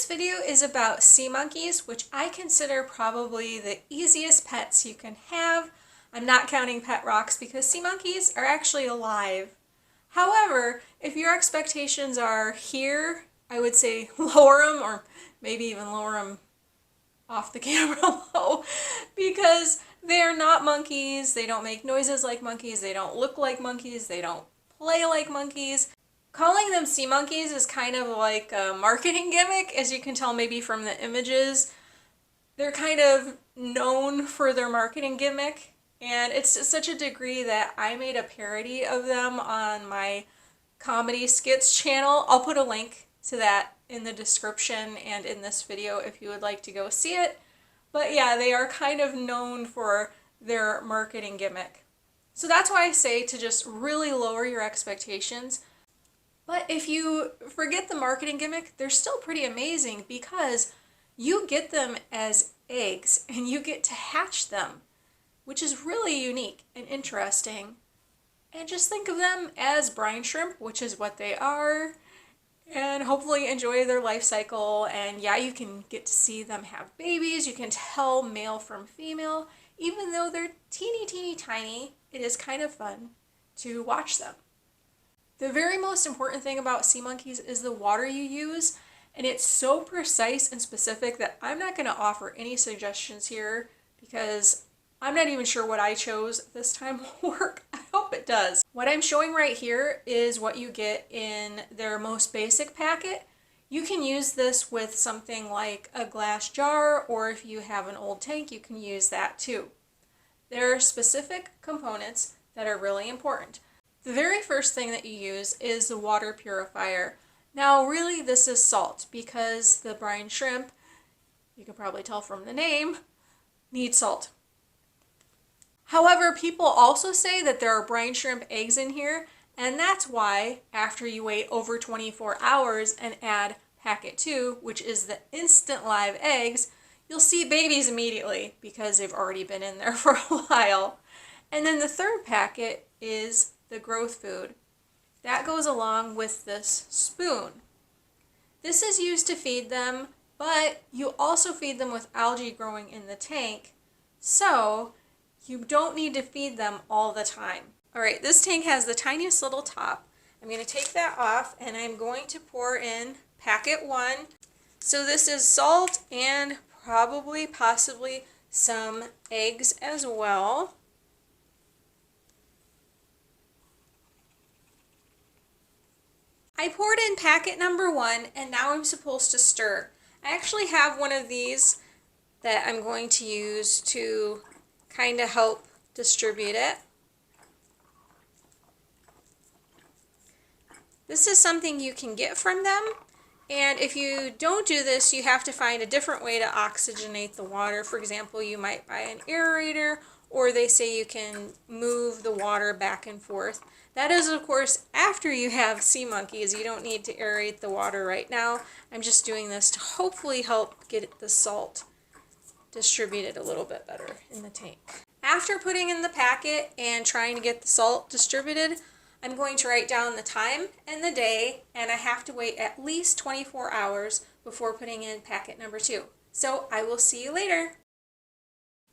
video is about sea monkeys, which I consider probably the easiest pets you can have. I'm not counting pet rocks because sea monkeys are actually alive. However, if your expectations are here, I would say lower them, or maybe even lower them off the camera low, because they are not monkeys. They don't make noises like monkeys. They don't look like monkeys. They don't play like monkeys. Calling them sea monkeys is kind of like a marketing gimmick, as you can tell maybe from the images. They're kind of known for their marketing gimmick, and it's to such a degree that I made a parody of them on my comedy skits channel. I'll put a link to that in the description and in this video if you would like to go see it. But yeah, they are kind of known for their marketing gimmick. So that's why I say to just really lower your expectations. But if you forget the marketing gimmick, they're still pretty amazing because you get them as eggs and you get to hatch them, which is really unique and interesting. And just think of them as brine shrimp, which is what they are, and hopefully enjoy their life cycle. And yeah, you can get to see them have babies. You can tell male from female. Even though they're teeny tiny, it is kind of fun to watch them. The very most important thing about sea monkeys is the water you use, and it's so precise and specific that I'm not going to offer any suggestions here because I'm not even sure what I chose this time will work. I hope it does. What I'm showing right here is what you get in their most basic packet. You can use this with something like a glass jar, or if you have an old tank, you can use that too. There are specific components that are really important. The very first thing that you use is the water purifier. Now really this is salt because the brine shrimp, you can probably tell from the name, need salt. However, people also say that there are brine shrimp eggs in here, and that's why after you wait over 24 hours and add packet 2, which is the instant live eggs, you'll see babies immediately because they've already been in there for a while. And then the third packet is the growth food. That goes along with this spoon. This is used to feed them, but you also feed them with algae growing in the tank, so you don't need to feed them all the time. Alright, this tank has the tiniest little top. I'm going to take that off and I'm going to pour in packet 1. So this is salt and possibly some eggs as well. I poured in packet number 1 and now I'm supposed to stir. I actually have one of these that I'm going to use to kind of help distribute it. This is something you can get from them, and if you don't do this, you have to find a different way to oxygenate the water. For example, you might buy an aerator, or they say you can move the water back and forth. That is, of course, after you have sea monkeys. You don't need to aerate the water right now. I'm just doing this to hopefully help get the salt distributed a little bit better in the tank. After putting in the packet and trying to get the salt distributed, I'm going to write down the time and the day, and I have to wait at least 24 hours before putting in packet number 2. So I will see you later.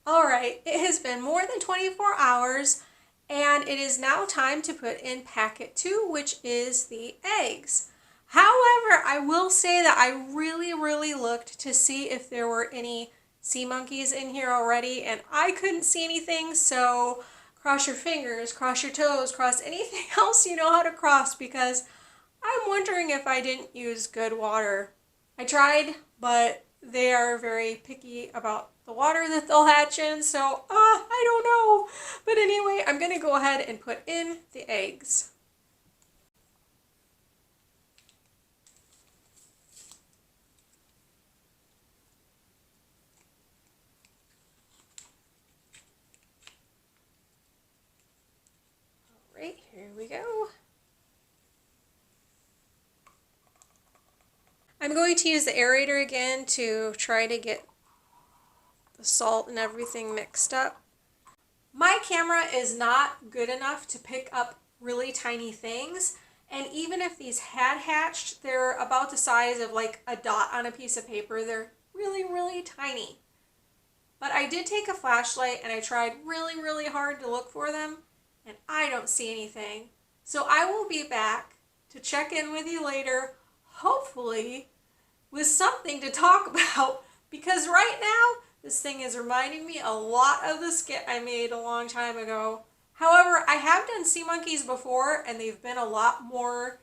Alright, it has been more than 24 hours, and it is now time to put in packet 2, which is the eggs. However, I will say that I really looked to see if there were any sea monkeys in here already, and I couldn't see anything, so cross your fingers, cross your toes, cross anything else you know how to cross, because I'm wondering if I didn't use good water. I tried, but they are very picky about the water that they'll hatch in, so I don't know. But anyway, I'm going to go ahead and put in the eggs. Alright, here we go. I'm going to use the aerator again to try to get the salt and everything mixed up. My camera is not good enough to pick up really tiny things, And even if these had hatched, they're about the size of like a dot on a piece of paper. They're really, really tiny. But I did take a flashlight and I tried really, really hard to look for them, and I don't see anything. So I will be back to check in with you later, hopefully with something to talk about, because right now this thing is reminding me a lot of the skit I made a long time ago. However, I have done sea monkeys before and they've been a lot more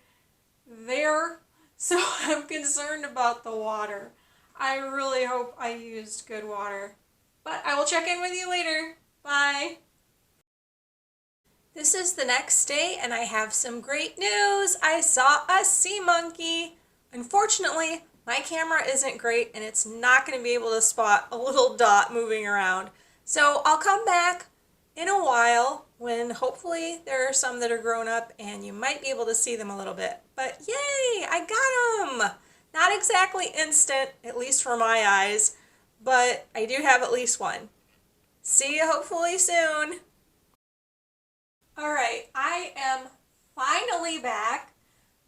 there, so I'm concerned about the water. I really hope I used good water. But I will check in with you later. Bye. This is the next day and I have some great news. I saw a sea monkey. Unfortunately, my camera isn't great and it's not going to be able to spot a little dot moving around. So I'll come back in a while when hopefully there are some that are grown up and you might be able to see them a little bit. But yay, I got them! Not exactly instant, at least for my eyes, but I do have at least one. See you hopefully soon. Alright, I am finally back.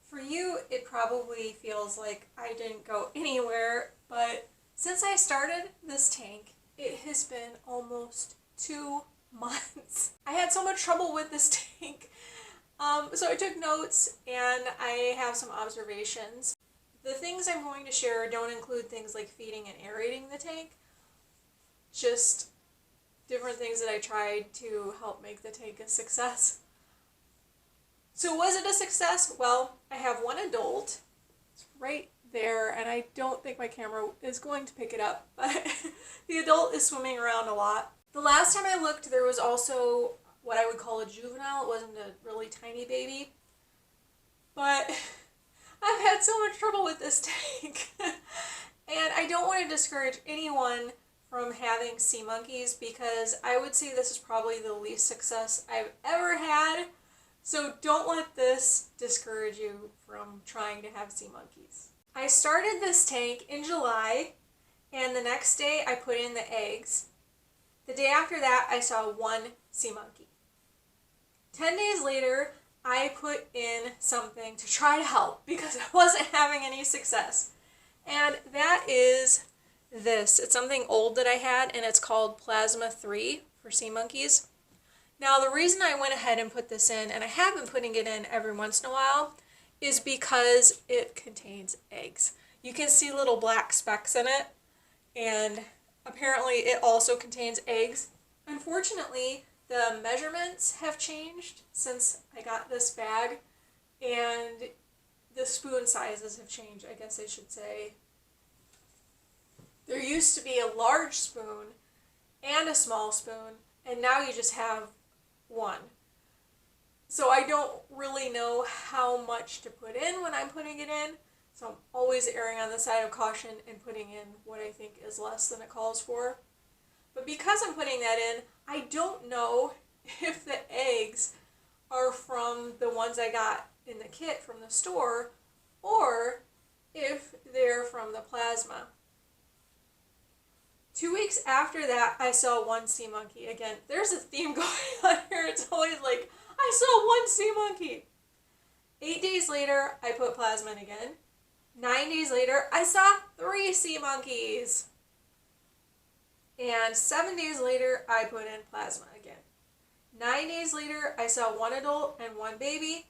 For you, it probably feels like I didn't go anywhere, but since I started this tank, it has been almost 2 months. I had so much trouble with this tank, so I took notes and I have some observations. The things I'm going to share don't include things like feeding and aerating the tank, just different things that I tried to help make the tank a success. So was it a success? Well, I have one adult. It's right there, and I don't think my camera is going to pick it up, but the adult is swimming around a lot. The last time I looked, there was also what I would call a juvenile. It wasn't a really tiny baby, but I've had so much trouble with this tank. And I don't want to discourage anyone from having sea monkeys because I would say this is probably the least success I've ever had. So don't let this discourage you from trying to have sea monkeys. I started this tank in July, and the next day I put in the eggs. The day after that I saw one sea monkey. 10 days later I put in something to try to help because I wasn't having any success. And that is this. It's something old that I had, and it's called Plasma 3 for sea monkeys. Now the reason I went ahead and put this in, and I have been putting it in every once in a while, is because it contains eggs. You can see little black specks in it, and apparently it also contains eggs. Unfortunately, the measurements have changed since I got this bag, and the spoon sizes have changed, I guess I should say. There used to be a large spoon and a small spoon, and now you just have one. So I don't really know how much to put in when I'm putting it in, so I'm always erring on the side of caution and putting in what I think is less than it calls for. But because I'm putting that in, I don't know if the eggs are from the ones I got in the kit from the store or if they're from the plasma. 2 weeks after that, I saw one sea monkey. Again, there's a theme going on here. It's always like, I saw one sea monkey. 8 days later, I put plasma in again. 9 days later, I saw 3 sea monkeys. And 7 days later, I put in plasma again. 9 days later, I saw 1 adult and 1 baby.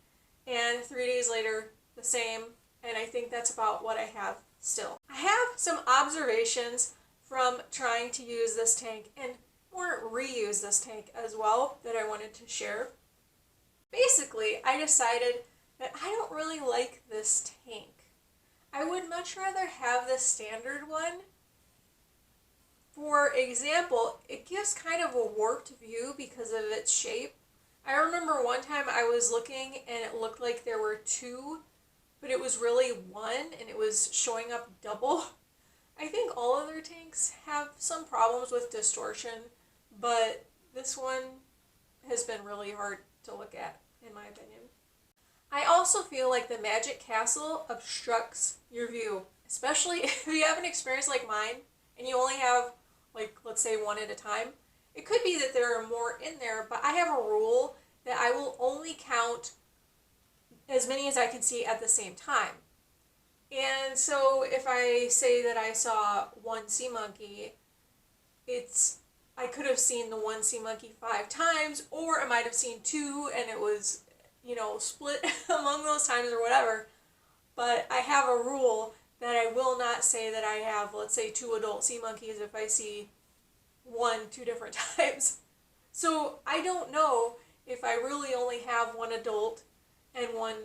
And 3 days later, the same. And I think that's about what I have still. I have some observations from trying to use this tank and or reuse this tank as well that I wanted to share. Basically, I decided that I don't really like this tank. I would much rather have the standard one. For example, it gives kind of a warped view because of its shape. I remember one time I was looking and it looked like there were 2, but it was really 1 and it was showing up double. I think all other tanks have some problems with distortion, but this one has been really hard to look at, in my opinion. I also feel like the Magic Castle obstructs your view, especially if you have an experience like mine and you only have, like, let's say 1 at a time. It could be that there are more in there, but I have a rule that I will only count as many as I can see at the same time. And so if I say that I saw one sea monkey, I could have seen the one sea monkey 5 times, or I might have seen 2 and it was, split among those times or whatever. But I have a rule that I will not say that I have, let's say, 2 adult sea monkeys if I see 2 different times. So I don't know if I really only have 1 adult and 1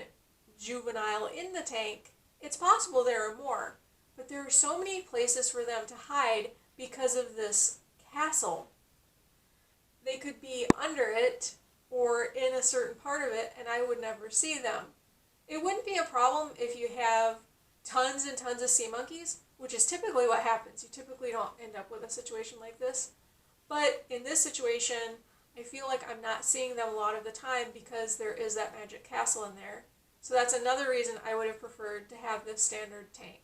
juvenile in the tank. It's possible there are more, but there are so many places for them to hide because of this castle. They could be under it or in a certain part of it and I would never see them. It wouldn't be a problem if you have tons and tons of sea monkeys, which is typically what happens. You typically don't end up with a situation like this. But in this situation, I feel like I'm not seeing them a lot of the time because there is that magic castle in there. So that's another reason I would have preferred to have this standard tank.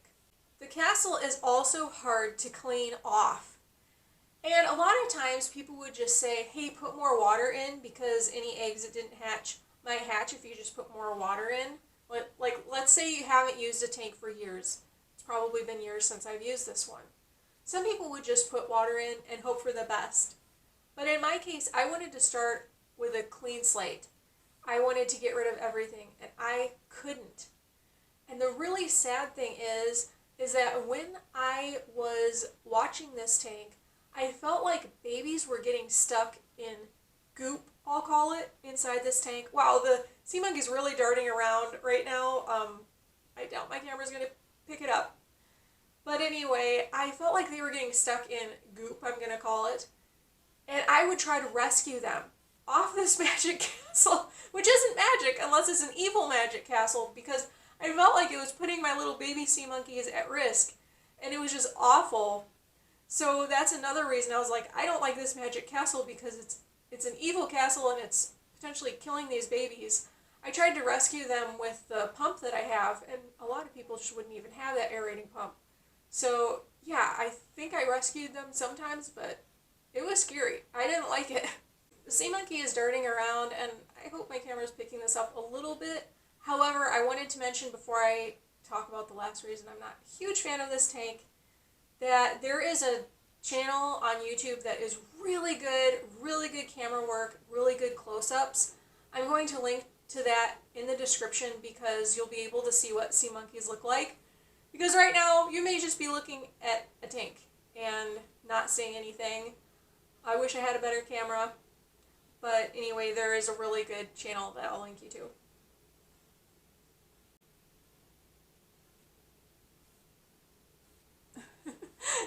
The castle is also hard to clean off. And a lot of times people would just say, hey, put more water in because any eggs that didn't hatch might hatch if you just put more water in. Like, let's say you haven't used a tank for years. It's probably been years since I've used this one. Some people would just put water in and hope for the best. But in my case, I wanted to start with a clean slate. I wanted to get rid of everything, and I couldn't. And the really sad thing is that when I was watching this tank, I felt like babies were getting stuck in goop, I'll call it, inside this tank. Wow, the sea monkey's really darting around right now. I doubt my camera's going to pick it up. But anyway, I felt like they were getting stuck in goop, I'm going to call it. And I would try to rescue them off this magic castle, which isn't magic unless it's an evil magic castle, because I felt like it was putting my little baby sea monkeys at risk, and it was just awful. So that's another reason I was like, I don't like this magic castle because it's an evil castle and it's potentially killing these babies. I tried to rescue them with the pump that I have, and a lot of people just wouldn't even have that aerating pump. So yeah, I think I rescued them sometimes, but it was scary. I didn't like it. The sea monkey is darting around, and I hope my camera's picking this up a little bit. However, I wanted to mention before I talk about the last reason I'm not a huge fan of this tank, that there is a channel on YouTube that is really good camera work, really good close-ups. I'm going to link to that in the description because you'll be able to see what sea monkeys look like. Because right now, you may just be looking at a tank and not seeing anything. I wish I had a better camera. But anyway, there is a really good channel that I'll link you to.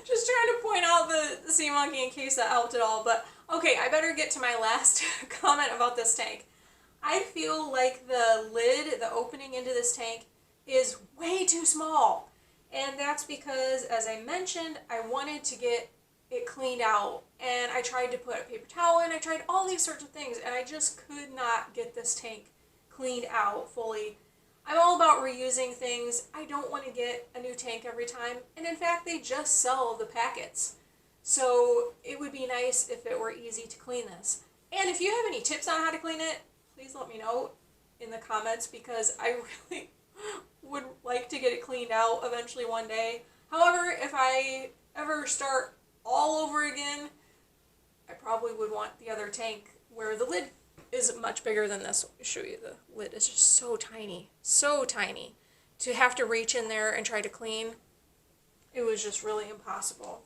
Just trying to point out the sea monkey in case that helped at all. But okay, I better get to my last comment about this tank. I feel like the lid, the opening into this tank, is way too small. And that's because, as I mentioned, I wanted to get it cleaned out. And I tried to put a paper towel in, I tried all these sorts of things, and I just could not get this tank cleaned out fully. I'm all about reusing things. I don't want to get a new tank every time. And in fact, they just sell the packets. So it would be nice if it were easy to clean this. And if you have any tips on how to clean it, please let me know in the comments because I really would like to get it cleaned out eventually one day. However, if I ever start all over again, I probably would want the other tank where the lid is much bigger than this. Let me show you. The lid is just so tiny. To have to reach in there and try to clean, it was just really impossible.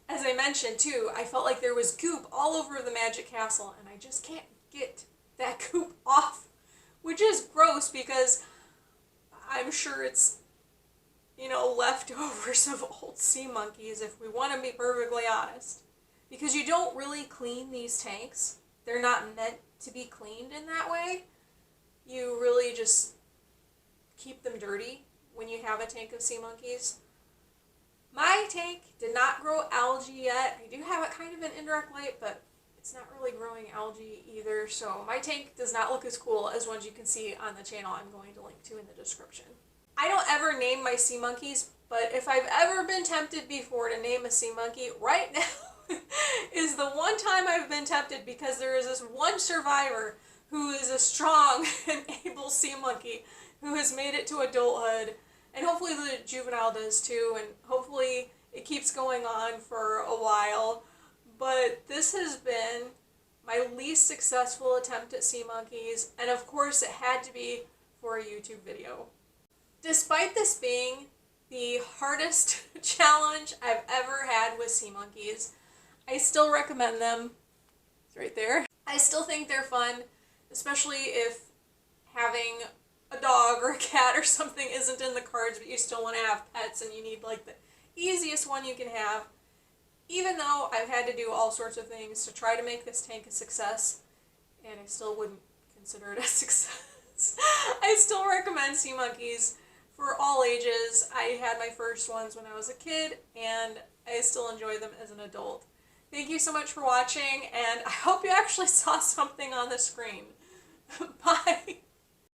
As I mentioned too, I felt like there was goop all over the magic castle and I just can't get that goop off, which is gross because I'm sure it's, leftovers of old sea monkeys if we want to be perfectly honest. Because you don't really clean these tanks. They're not meant to be cleaned in that way. You really just keep them dirty when you have a tank of sea monkeys. My tank did not grow algae yet. I do have it kind of in indirect light, but it's not really growing algae either. So my tank does not look as cool as ones you can see on the channel I'm going to link to in the description. I don't ever name my sea monkeys, but if I've ever been tempted before to name a sea monkey, right now is the one time I've been tempted because there is this one survivor who is a strong and able sea monkey who has made it to adulthood, and hopefully the juvenile does too, and hopefully it keeps going on for a while. But this has been my least successful attempt at sea monkeys, and of course it had to be for a YouTube video. Despite this being the hardest challenge I've ever had with sea monkeys, I still recommend them. It's right there. I still think they're fun, especially if having a dog or a cat or something isn't in the cards, but you still want to have pets and you need like the easiest one you can have. Even though I've had to do all sorts of things to try to make this tank a success, and I still wouldn't consider it a success, I still recommend sea monkeys for all ages. I had my first ones when I was a kid, and I still enjoy them as an adult. Thank you so much for watching, and I hope you actually saw something on the screen. Bye!